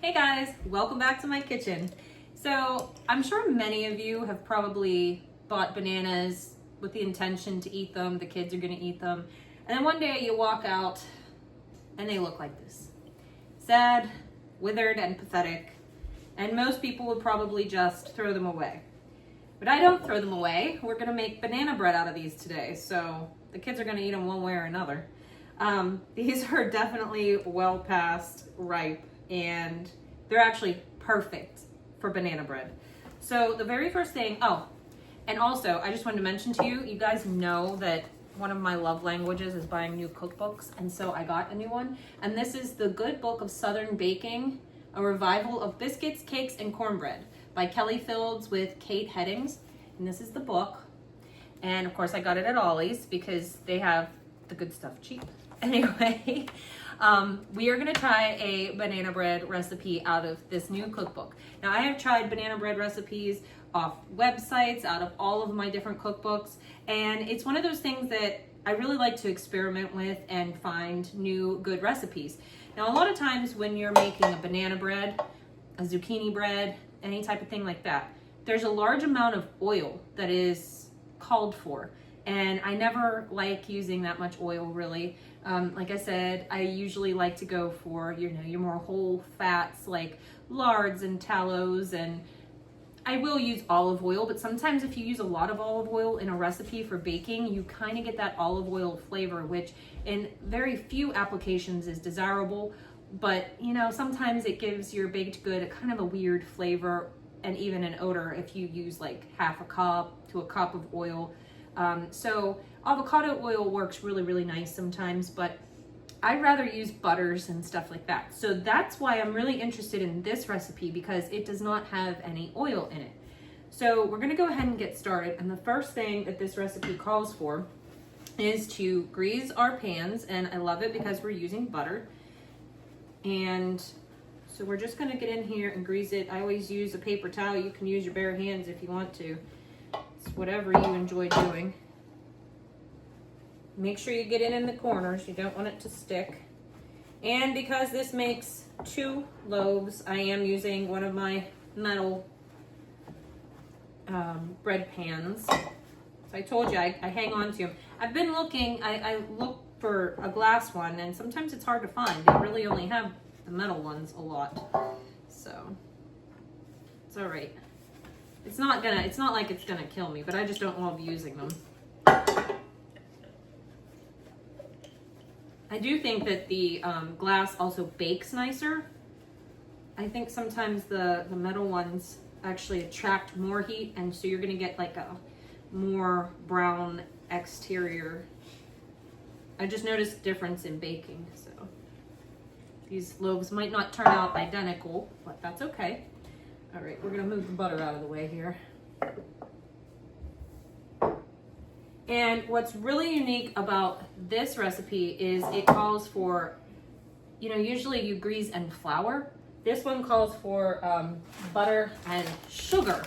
Hey guys, welcome back to my kitchen. So I'm sure many of you have probably bought bananas with the intention to eat them. The kids are gonna eat them. And then one day you walk out and they look like this. Sad, withered, and pathetic. And most people would probably just throw them away. But I don't throw them away. We're gonna make banana bread out of these today. So the kids are gonna eat them one way or another. These are definitely well past ripe and they're actually perfect for banana bread. So the very first thing, and also I just wanted to mention to you, you guys know that one of my love languages is buying new cookbooks, and so I got a new one. And this is The Good Book of Southern Baking, a revival of biscuits, cakes, and cornbread by Kelly Fields with Kate Heddings. And this is the book. And of course I got it at Ollie's because they have the good stuff cheap. Anyway, we are going to try a banana bread recipe out of this new cookbook. Now, I have tried banana bread recipes off websites, out of all of my different cookbooks, and it's one of those things that I really like to experiment with and find new good recipes. Now, a lot of times when you're making a banana bread, a zucchini bread, any type of thing like that, there's a large amount of oil that is called for. And I never like using that much oil, really. Like I said, I usually like to go for, your more whole fats like lards and tallows, and I will use olive oil, but sometimes if you use a lot of olive oil in a recipe for baking, you kind of get that olive oil flavor, which in very few applications is desirable, but sometimes it gives your baked good a kind of a weird flavor and even an odor if you use like half a cup to a cup of oil. So avocado oil works really, really nice sometimes, but I'd rather use butters and stuff like that. So that's why I'm really interested in this recipe, because it does not have any oil in it. So we're gonna go ahead and get started. And the first thing that this recipe calls for is to grease our pans. And I love it because we're using butter. And so we're just gonna get in here and grease it. I always use a paper towel. You can use your bare hands if you want to. Whatever you enjoy doing. Make sure you get it in the corners. You don't want it to stick. And because this makes 2 loaves, I am using one of my metal bread pans. So I told you I hang on to them. I've been looking, I look for a glass one, and sometimes it's hard to find. They really only have the metal ones a lot. So it's all right. It's not like it's gonna kill me, but I just don't love using them. I do think that the glass also bakes nicer. I think sometimes the metal ones actually attract more heat, and so you're gonna get like a more brown exterior. I just noticed a difference in baking, so these loaves might not turn out identical, but that's okay. All right, we're gonna move the butter out of the way here. And what's really unique about this recipe is it calls for, usually you grease and flour. This one calls for butter and sugar.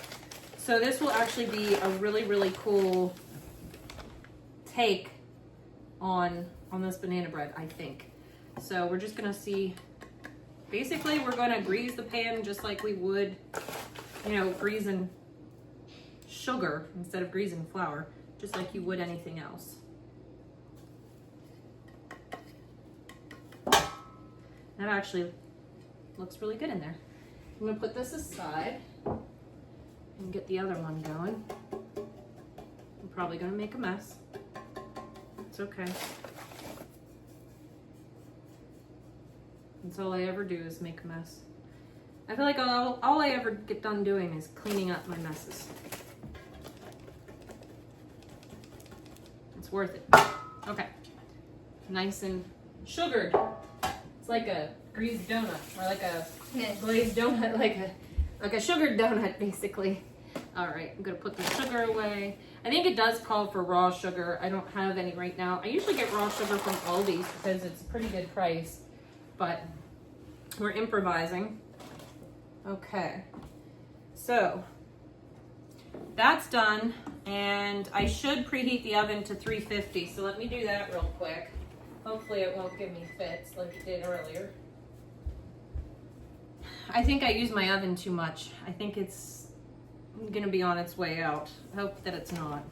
So this will actually be a really, really cool take on this banana bread, I think. So we're just gonna see. Basically, we're going to grease the pan just like we would, greasing sugar instead of greasing flour, just like you would anything else. That actually looks really good in there. I'm going to put this aside and get the other one going. I'm probably going to make a mess. It's okay. That's all I ever do is make a mess. I feel like all I ever get done doing is cleaning up my messes. It's worth it. Okay. Nice and sugared. It's like a greased donut, or like a glazed donut, like a sugared donut, basically. All right, I'm gonna put the sugar away. I think it does call for raw sugar. I don't have any right now. I usually get raw sugar from Aldi's because it's a pretty good price. But we're improvising. Okay, so that's done, and I should preheat the oven to 350, so let me do that real quick. Hopefully it won't give me fits like it did earlier. I think I use my oven too much. I think it's gonna be on its way out. I hope that it's not.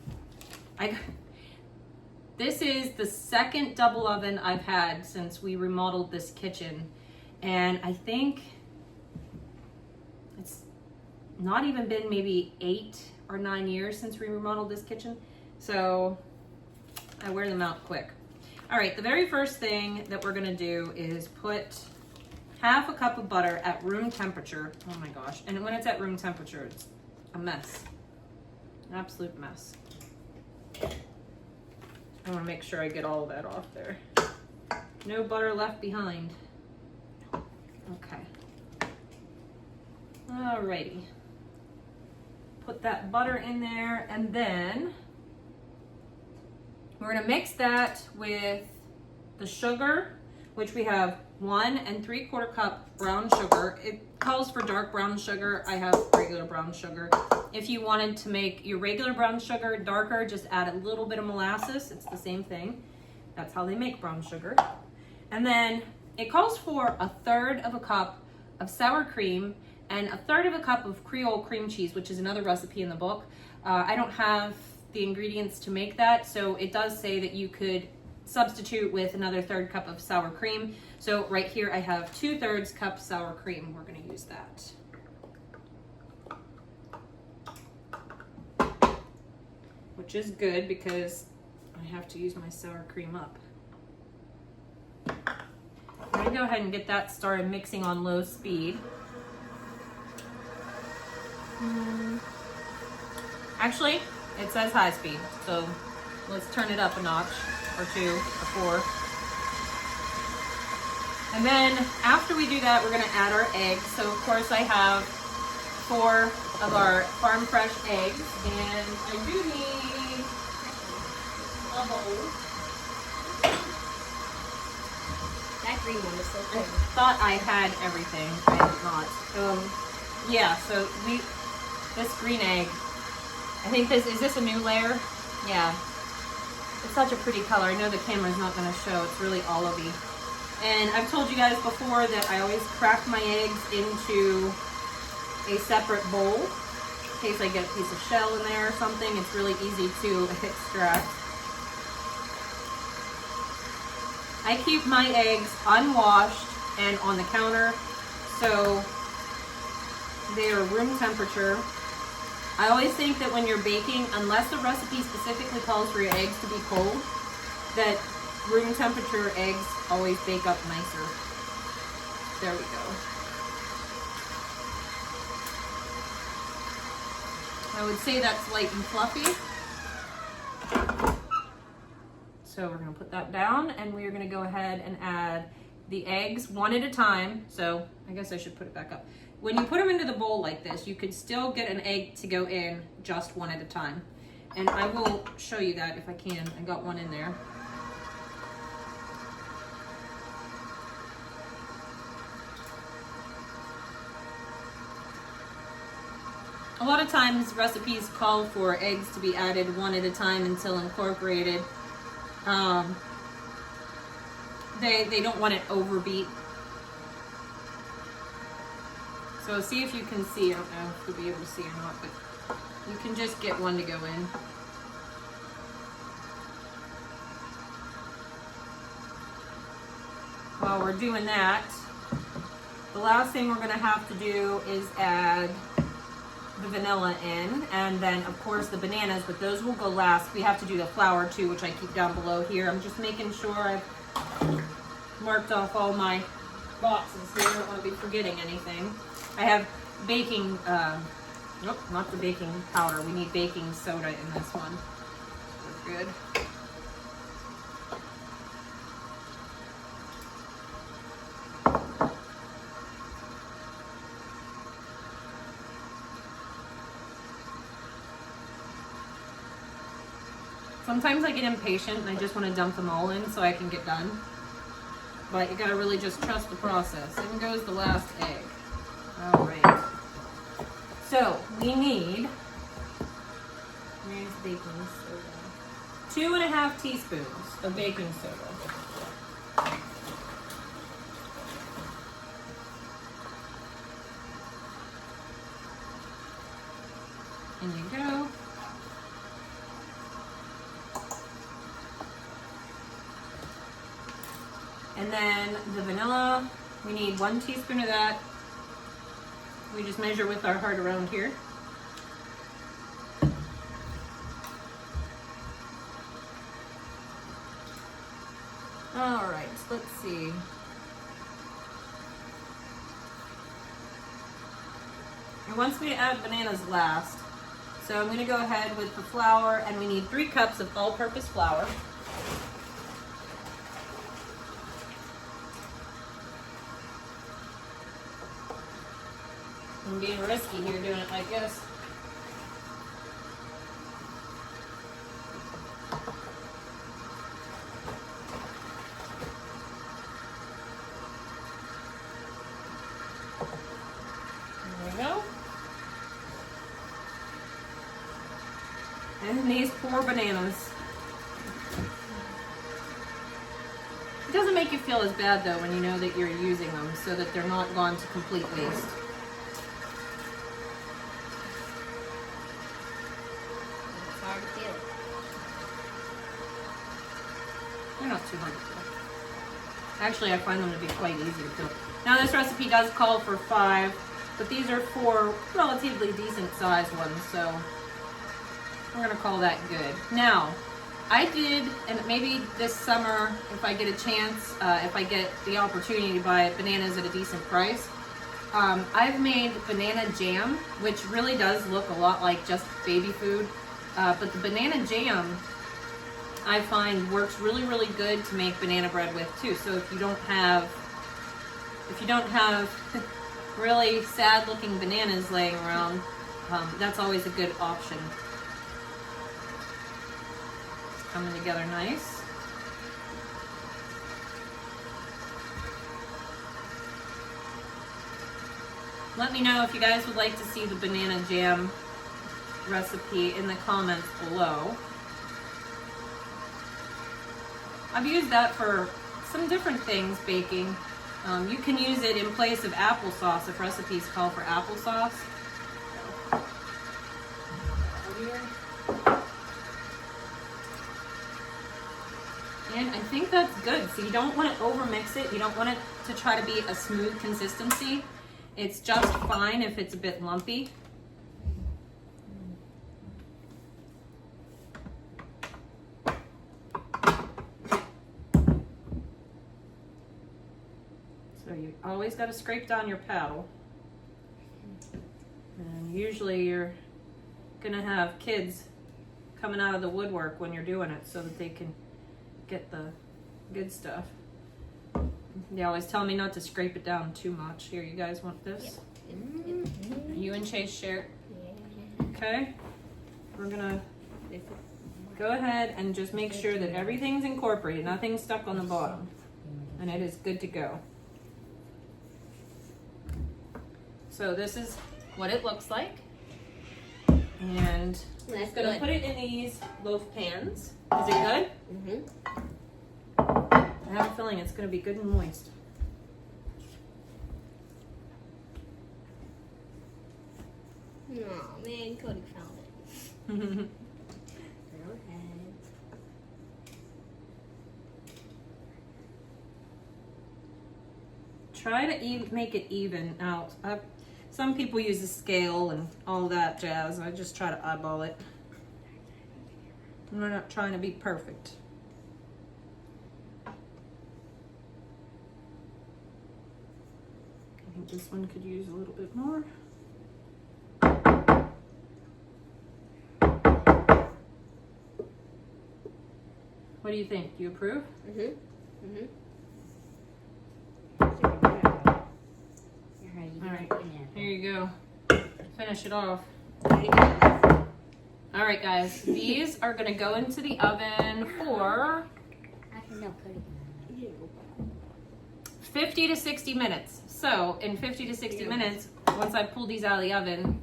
This is the second double oven I've had since we remodeled this kitchen. And I think it's not even been maybe 8 or 9 years since we remodeled this kitchen. So I wear them out quick. All right, the very first thing that we're gonna do is put half a cup of butter at room temperature. Oh my gosh, and when it's at room temperature, it's a mess, an absolute mess. I wanna make sure I get all of that off there. No butter left behind. Okay. Alrighty. Put that butter in there, and then we're gonna mix that with the sugar, which we have 1 3/4 cup brown sugar. It calls for dark brown sugar. I have regular brown sugar. If you wanted to make your regular brown sugar darker, just add a little bit of molasses. It's the same thing. That's how they make brown sugar. And then it calls for 1/3 of a cup of sour cream and 1/3 of a cup of Creole cream cheese, which is another recipe in the book. I don't have the ingredients to make that, so it does say that you could substitute with another 1/3 cup of sour cream. So right here I have 2/3 cup sour cream. We're gonna use that. Which is good because I have to use my sour cream up. I'm gonna go ahead and get that started mixing on low speed. Actually, it says high speed, so let's turn it up a notch or 2 or 4. And then after we do that, we're gonna add our eggs. So of course I have 4 of our farm fresh eggs, and I do need a bowl. That green one is so I good. thought I had everything. I did not. Yeah, so this green egg, I think is this a new layer? Yeah. It's such a pretty color. I know the camera's not going to show. It's really olivey. And I've told you guys before that I always crack my eggs into a separate bowl in case I get a piece of shell in there or something. It's really easy to extract. I keep my eggs unwashed and on the counter, so they are room temperature. I always think that when you're baking, unless the recipe specifically calls for your eggs to be cold, that room temperature eggs always bake up nicer. There we go. I would say that's light and fluffy. So we're gonna put that down, and we are gonna go ahead and add the eggs one at a time. So I guess I should put it back up. When you put them into the bowl like this, you could still get an egg to go in just one at a time. And I will show you that if I can. I got one in there. A lot of times recipes call for eggs to be added one at a time until incorporated. They don't want it overbeat. So see if you can see. I don't know if you'll be able to see or not, but you can just get one to go in. While we're doing that, the last thing we're going to have to do is add the vanilla in, and then of course the bananas, but those will go last. We have to do the flour too, which I keep down below here. I'm just making sure I've marked off all my boxes here. I don't want to be forgetting anything. I have baking, nope, not the baking powder. We need baking soda in this one. We're good. Sometimes I get impatient and I just want to dump them all in so I can get done. But you gotta really just trust the process. In goes the last egg. All right. So we need, where's baking soda? 2½ teaspoons of baking soda. In you go. And then the vanilla, we need 1 teaspoon of that. We just measure with our heart around here. All right, let's see. It wants me to add bananas last. So I'm gonna go ahead with the flour, and we need 3 cups of all-purpose flour. I'm being risky here doing it like this. There we go. And these poor bananas. It doesn't make you feel as bad though when you know that you're using them so that they're not gone to complete waste. It's hard to feel. They're not too hard to feel. Actually, I find them to be quite easy to feel. Now this recipe does call for 5, but these are 4 relatively decent sized ones, so we're gonna call that good. Now, I did, and maybe this summer, if I get a chance, if I get the opportunity to buy bananas at a decent price, I've made banana jam, which really does look a lot like just baby food. But the banana jam, I find works really, really good to make banana bread with too. So if you don't have really sad looking bananas laying around, that's always a good option. It's coming together nice. Let me know if you guys would like to see the banana jam recipe in the comments below. I've used that for some different things baking. You can use it in place of applesauce if recipes call for applesauce. And I think that's good. So you don't want to overmix it. You don't want it to try to be a smooth consistency. It's just fine if it's a bit lumpy. So you always got to scrape down your paddle. And usually you're gonna have kids coming out of the woodwork when you're doing it so that they can get the good stuff. They always tell me not to scrape it down too much. Here, you guys want this? Yep. You and Chase share. Yeah. Okay. We're gonna go ahead and just make sure that everything's incorporated, nothing's stuck on the bottom, and it is good to go. So this is what it looks like, and I'm just gonna put it in these loaf pans. Is it good? Mm-hmm. I have a feeling it's gonna be good and moist. Oh man, Cody found it. Go ahead. Try to make it even out. Some people use a scale and all that jazz. I just try to eyeball it. I'm not trying to be perfect. I think this one could use a little bit more. What do you think? Do you approve? Mm-hmm. All right, here you go. Finish it off. Mm-hmm. All right, guys, these are gonna go into the oven for 50 to 60 minutes. So in 50 to 60 minutes, once I pull these out of the oven,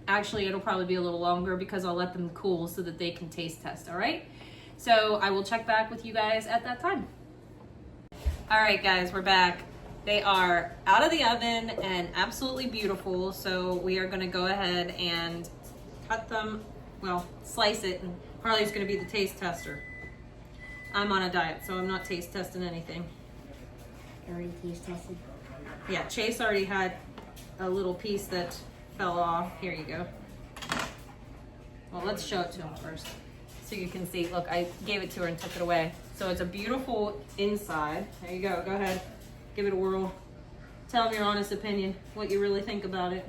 actually it'll probably be a little longer because I'll let them cool so that they can taste test, all right? So I will check back with you guys at that time. All right, guys, we're back. They are out of the oven and absolutely beautiful. So we are gonna go ahead and cut them, well, slice it, and Harley's gonna be the taste tester. I'm on a diet, so I'm not taste testing anything. Already taste tested. Yeah, Chase already had a little piece that fell off. Here you go. Well, let's show it to him first so you can see. Look, I gave it to her and took it away. So it's a beautiful inside. There you go. Go ahead. Give it a whirl. Tell him your honest opinion, what you really think about it.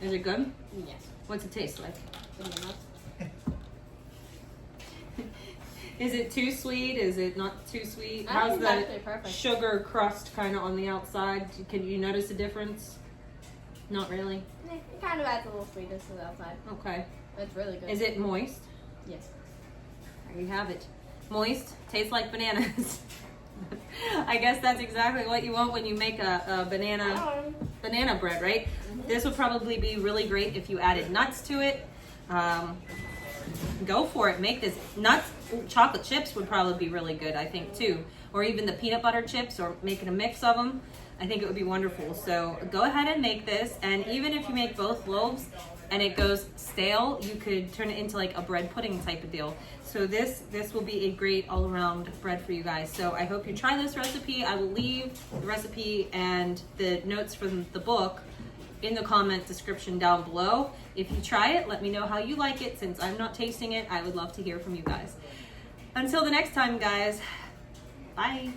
Is it good? Yes. What's it taste like? Vanilla. Is it too sweet? Is it not too sweet? I How's think it's the actually perfect. sugar crust kind of on the outside? Can you notice a difference? Not really. It kind of adds a little sweetness to the outside. Okay. It's really good. Is it moist? Yes. There you have it. Moist, tastes like bananas. I guess that's exactly what you want when you make a banana bread, right? This would probably be really great if you added nuts to it. Go for it. Make this. Nuts, chocolate chips would probably be really good, I think, too. Or even the peanut butter chips, or making a mix of them. I think it would be wonderful. So go ahead and make this. And even if you make both loaves and it goes stale, you could turn it into like a bread pudding type of deal. So this will be a great all-around bread for you guys. So I hope you try this recipe. I will leave the recipe and the notes from the book in the comment description down below. If you try it, let me know how you like it. Since I'm not tasting it, I would love to hear from you guys. Until the next time, guys, bye.